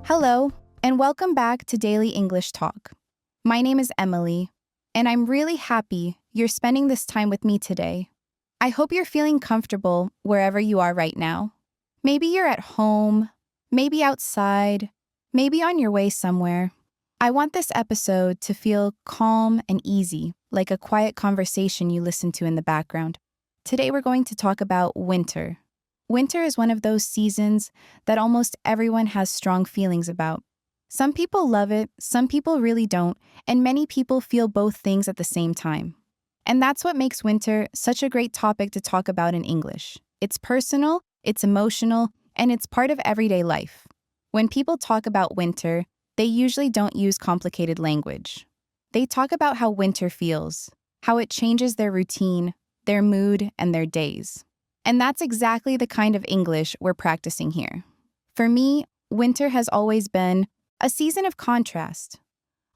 Hello, and welcome back to Daily English Talk. My name is Emily, and I'm really happy you're spending this time with me today. I hope you're feeling comfortable wherever you are right now. Maybe you're at home, maybe outside, maybe on your way somewhere. I want this episode to feel calm and easy, like a quiet conversation you listen to in the background. Today we're going to talk about winter. Winter is one of those seasons that almost everyone has strong feelings about. Some people love it, some people really don't, and many people feel both things at the same time. And that's what makes winter such a great topic to talk about in English. It's personal, it's emotional, and it's part of everyday life. When people talk about winter, they usually don't use complicated language. They talk about how winter feels, how it changes their routine, their mood, and their days. And that's exactly the kind of English we're practicing here. For me, winter has always been a season of contrast.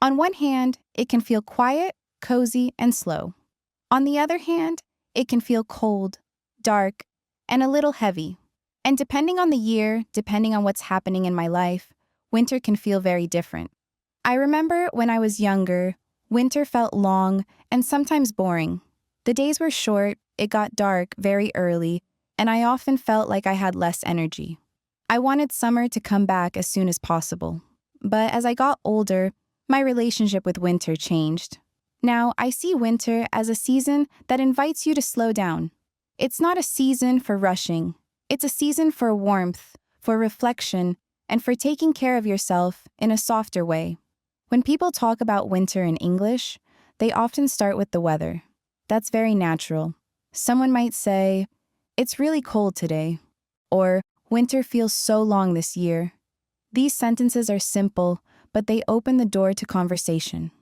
On one hand, it can feel quiet, cozy, and slow. On the other hand, it can feel cold, dark, and a little heavy. And depending on the year, depending on what's happening in my life, winter can feel very different. I remember when I was younger, winter felt long and sometimes boring. The days were short, it got dark very early, and I often felt like I had less energy. I wanted summer to come back as soon as possible. But as I got older, my relationship with winter changed. Now, I see winter as a season that invites you to slow down. It's not a season for rushing. It's a season for warmth, for reflection, and for taking care of yourself in a softer way. When people talk about winter in English, they often start with the weather. That's very natural. Someone might say, "It's really cold today," or "Winter feels so long this year." These sentences are simple, but they open the door to conversation.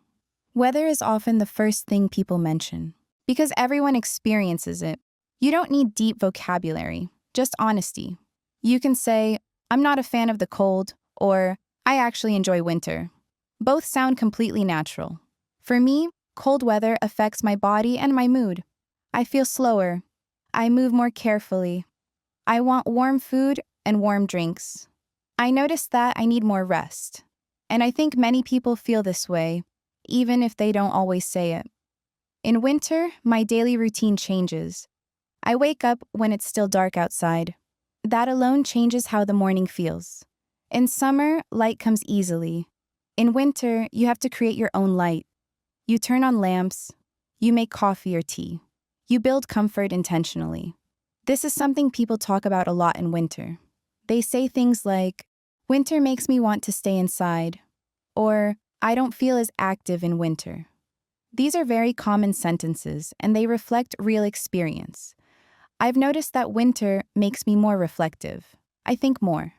Weather is often the first thing people mention, because everyone experiences it. You don't need deep vocabulary, just honesty. You can say, "I'm not a fan of the cold," or "I actually enjoy winter." Both sound completely natural. For me, cold weather affects my body and my mood. I feel slower. I move more carefully. I want warm food and warm drinks. I notice that I need more rest. And I think many people feel this way, even if they don't always say it. In winter, my daily routine changes. I wake up when it's still dark outside. That alone changes how the morning feels. In summer, light comes easily. In winter, you have to create your own light. You turn on lamps. You make coffee or tea. You build comfort intentionally. This is something people talk about a lot in winter. They say things like, "Winter makes me want to stay inside," or "I don't feel as active in winter." These are very common sentences, and they reflect real experience. I've noticed that winter makes me more reflective. I think more.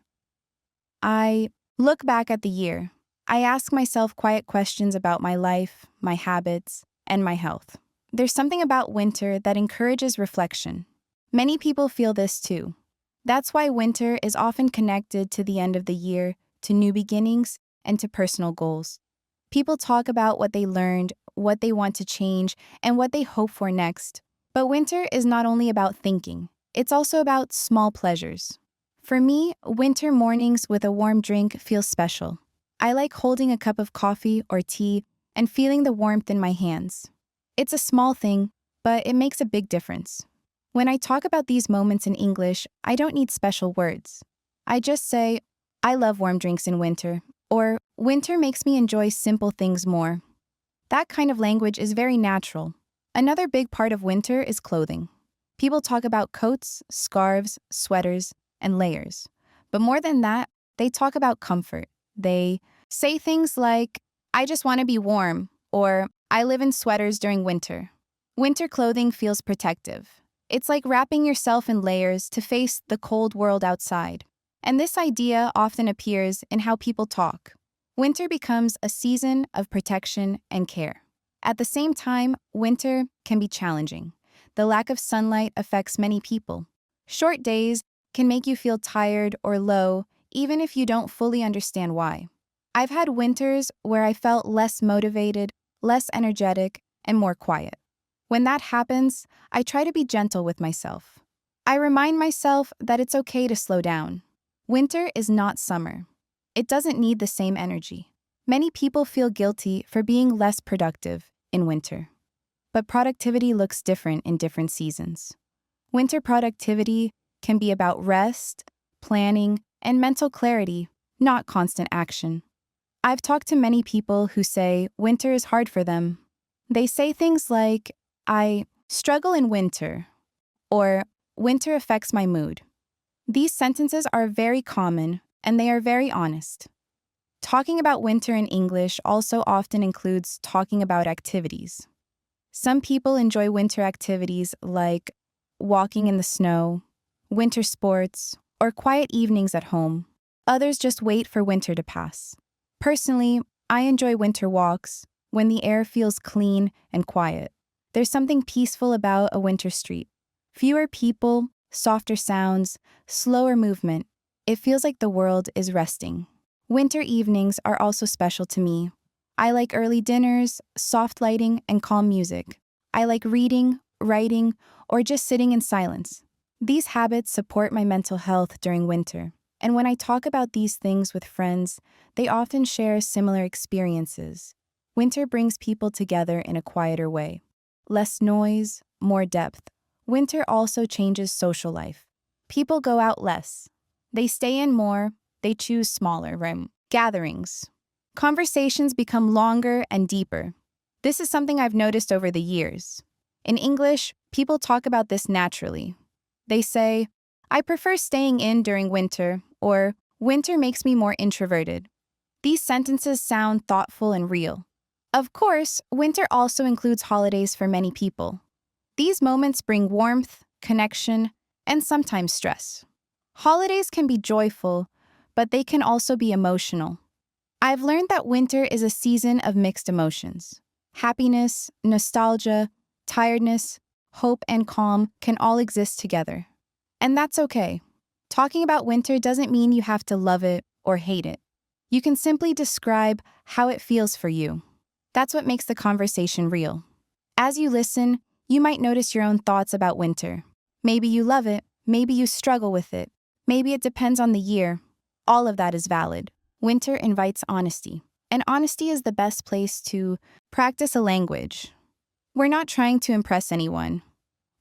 I look back at the year. I ask myself quiet questions about my life, my habits, and my health. There's something about winter that encourages reflection. Many people feel this too. That's why winter is often connected to the end of the year, to new beginnings, and to personal goals. People talk about what they learned, what they want to change, and what they hope for next. But winter is not only about thinking, it's also about small pleasures. For me, winter mornings with a warm drink feel special. I like holding a cup of coffee or tea and feeling the warmth in my hands. It's a small thing, but it makes a big difference. When I talk about these moments in English, I don't need special words. I just say, "I love warm drinks in winter," or "Winter makes me enjoy simple things more." That kind of language is very natural. Another big part of winter is clothing. People talk about coats, scarves, sweaters, and layers. But more than that, they talk about comfort. They say things like, "I just want to be warm," or "I live in sweaters during winter." Winter clothing feels protective. It's like wrapping yourself in layers to face the cold world outside. And this idea often appears in how people talk. Winter becomes a season of protection and care. At the same time, winter can be challenging. The lack of sunlight affects many people. Short days can make you feel tired or low, even if you don't fully understand why. I've had winters where I felt less motivated, less energetic, and more quiet. When that happens, I try to be gentle with myself. I remind myself that it's okay to slow down. Winter is not summer. It doesn't need the same energy. Many people feel guilty for being less productive in winter. But productivity looks different in different seasons. Winter productivity can be about rest, planning, and mental clarity, not constant action. I've talked to many people who say winter is hard for them. They say things like, I struggle in winter, or winter affects my mood. These sentences are very common and they are very honest. Talking about winter in English also often includes talking about activities. Some people enjoy winter activities like walking in the snow, winter sports, or quiet evenings at home. Others just wait for winter to pass. Personally, I enjoy winter walks when the air feels clean and quiet. There's something peaceful about a winter street. Fewer people, softer sounds, slower movement. It feels like the world is resting. Winter evenings are also special to me. I like early dinners, soft lighting, and calm music. I like reading, writing, or just sitting in silence. These habits support my mental health during winter. And when I talk about these things with friends, they often share similar experiences. Winter brings people together in a quieter way. Less noise, more depth. Winter also changes social life. People go out less. They stay in more. They choose smaller gatherings. Conversations become longer and deeper. This is something I've noticed over the years. In English, people talk about this naturally. They say, I prefer staying in during winter, or winter makes me more introverted. These sentences sound thoughtful and real. Of course, winter also includes holidays for many people. These moments bring warmth, connection, and sometimes stress. Holidays can be joyful, but they can also be emotional. I've learned that winter is a season of mixed emotions. Happiness, nostalgia, tiredness, hope, and calm can all exist together. And that's okay. Talking about winter doesn't mean you have to love it or hate it. You can simply describe how it feels for you. That's what makes the conversation real. As you listen, you might notice your own thoughts about winter. Maybe you love it, maybe you struggle with it, maybe it depends on the year. All of that is valid. Winter invites honesty, and honesty is the best place to practice a language. We're not trying to impress anyone.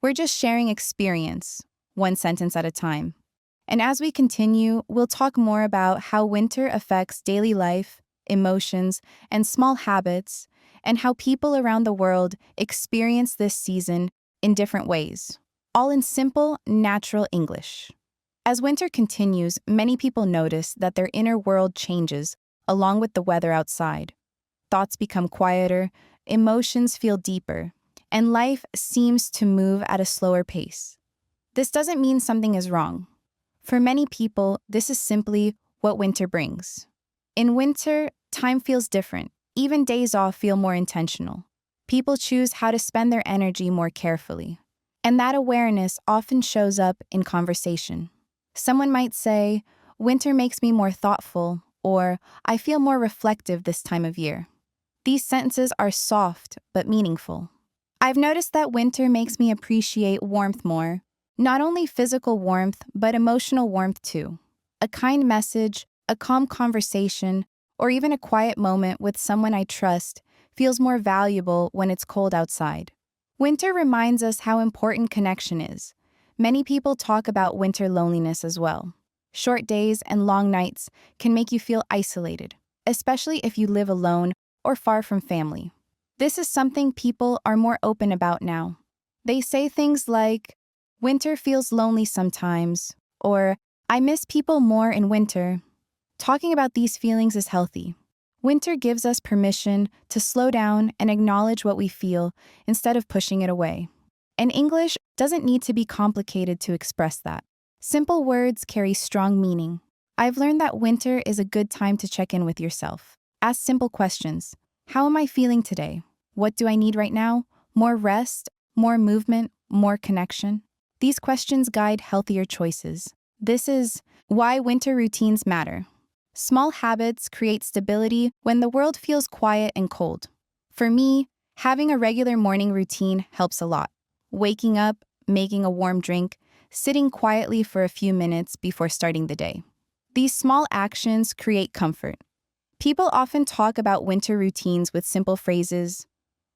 We're just sharing experience, one sentence at a time. And as we continue, we'll talk more about how winter affects daily life, emotions, and small habits, and how people around the world experience this season in different ways, all in simple, natural English. As winter continues, many people notice that their inner world changes along with the weather outside. Thoughts become quieter, emotions feel deeper, and life seems to move at a slower pace. This doesn't mean something is wrong. For many people, this is simply what winter brings. In winter, time feels different. Even days off feel more intentional. People choose how to spend their energy more carefully. And that awareness often shows up in conversation. Someone might say, winter makes me more thoughtful, or I feel more reflective this time of year. These sentences are soft but meaningful. I've noticed that winter makes me appreciate warmth more. Not only physical warmth, but emotional warmth too. A kind message, a calm conversation, or even a quiet moment with someone I trust feels more valuable when it's cold outside. Winter reminds us how important connection is. Many people talk about winter loneliness as well. Short days and long nights can make you feel isolated, especially if you live alone or far from family. This is something people are more open about now. They say things like, winter feels lonely sometimes, or I miss people more in winter. Talking about these feelings is healthy. Winter gives us permission to slow down and acknowledge what we feel instead of pushing it away. And English doesn't need to be complicated to express that. Simple words carry strong meaning. I've learned that winter is a good time to check in with yourself. Ask simple questions. How am I feeling today? What do I need right now? More rest, more movement, more connection? These questions guide healthier choices. This is why winter routines matter. Small habits create stability when the world feels quiet and cold. For me, having a regular morning routine helps a lot. Waking up, making a warm drink, sitting quietly for a few minutes before starting the day. These small actions create comfort. People often talk about winter routines with simple phrases.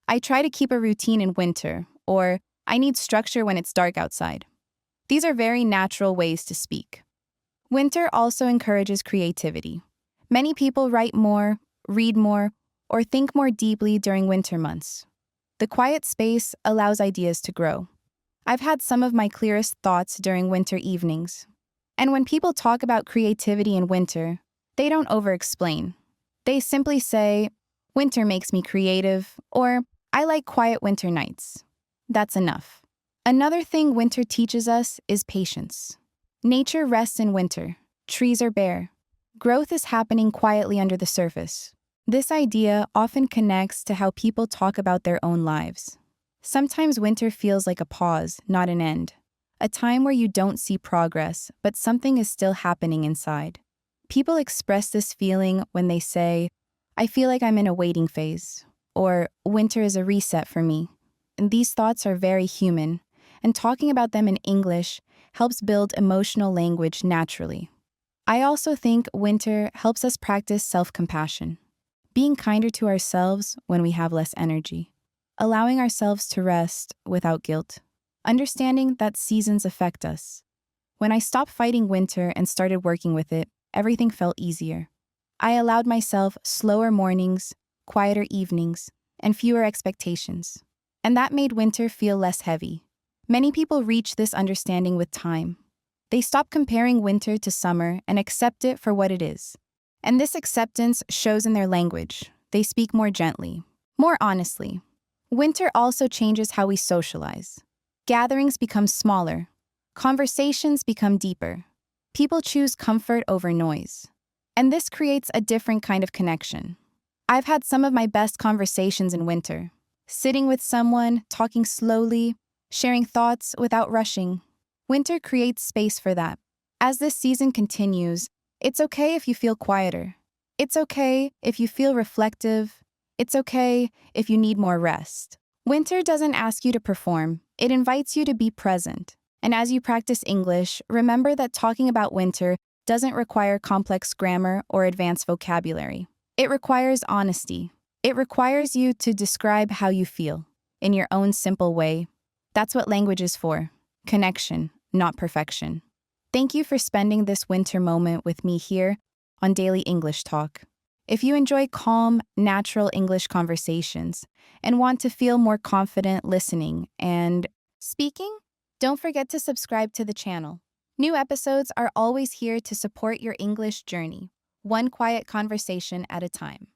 I try to keep a routine in winter, or I need structure when it's dark outside. These are very natural ways to speak. Winter also encourages creativity. Many people write more, read more, or think more deeply during winter months. The quiet space allows ideas to grow. I've had some of my clearest thoughts during winter evenings. And when people talk about creativity in winter, they don't over-explain. They simply say, winter makes me creative, or I like quiet winter nights. That's enough. Another thing winter teaches us is patience. Nature rests in winter. Trees are bare. Growth is happening quietly under the surface. This idea often connects to how people talk about their own lives. Sometimes winter feels like a pause, not an end. A time where you don't see progress, but something is still happening inside. People express this feeling when they say, I feel like I'm in a waiting phase, or winter is a reset for me. And these thoughts are very human, and talking about them in English helps build emotional language naturally. I also think winter helps us practice self-compassion, being kinder to ourselves when we have less energy, allowing ourselves to rest without guilt, understanding that seasons affect us. When I stopped fighting winter and started working with it, everything felt easier. I allowed myself slower mornings, quieter evenings, and fewer expectations. And that made winter feel less heavy. Many people reach this understanding with time. They stop comparing winter to summer and accept it for what it is. And this acceptance shows in their language. They speak more gently, more honestly. Winter also changes how we socialize. Gatherings become smaller. Conversations become deeper. People choose comfort over noise. And this creates a different kind of connection. I've had some of my best conversations in winter. Sitting with someone, talking slowly, sharing thoughts without rushing. Winter creates space for that. As this season continues, it's okay if you feel quieter. It's okay if you feel reflective. It's okay if you need more rest. Winter doesn't ask you to perform. It invites you to be present. And as you practice English, remember that talking about winter doesn't require complex grammar or advanced vocabulary. It requires honesty. It requires you to describe how you feel in your own simple way. That's what language is for. Connection, not perfection. Thank you for spending this winter moment with me here on Daily English Talk. If you enjoy calm, natural English conversations and want to feel more confident listening and speaking, don't forget to subscribe to the channel. New episodes are always here to support your English journey, one quiet conversation at a time.